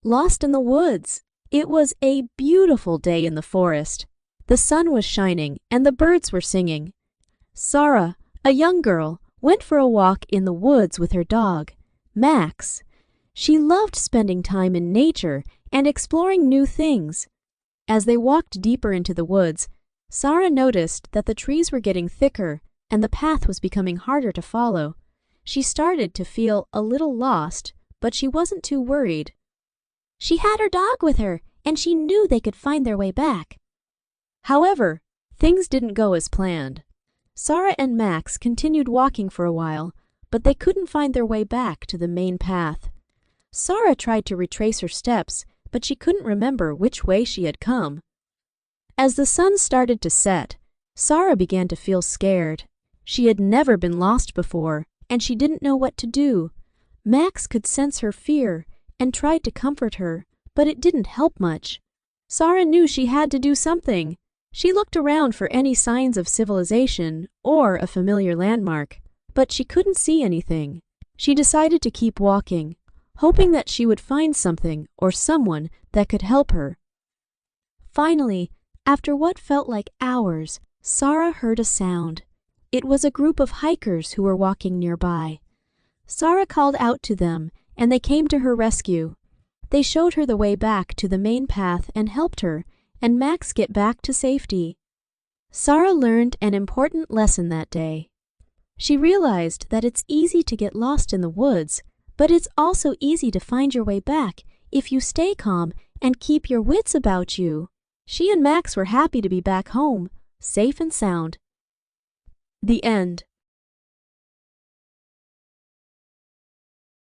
Lost in the woods. It was a beautiful day in the forest. The sun was shining and the birds were singing. Sarah, a young girl, went for a walk in the woods with her dog, Max. She loved spending time in nature and exploring new things. As they walked deeper into the woods, Sarah noticed that the trees were getting thicker and the path was becoming harder to follow. She started to feel a little lost, but she wasn't too worried. She had her dog with her, and she knew they could find their way back. However, things didn't go as planned. Sarah and Max continued walking for a while, but they couldn't find their way back to the main path. Sarah tried to retrace her steps, but she couldn't remember which way she had come. As the sun started to set, Sarah began to feel scared. She had never been lost before, and she didn't know what to do. Max could sense her fear and tried to comfort her, but it didn't help much. Sarah knew she had to do something. She looked around for any signs of civilization or a familiar landmark, but she couldn't see anything. She decided to keep walking, hoping that she would find something or someone that could help her. Finally, after what felt like hours, Sarah heard a sound. It was a group of hikers who were walking nearby. Sarah called out to them, and they came to her rescue. They showed her the way back to the main path and helped her and Max get back to safety. Sarah learned an important lesson that day. She realized that it's easy to get lost in the woods, but it's also easy to find your way back if you stay calm and keep your wits about you. She and Max were happy to be back home, safe and sound. The end.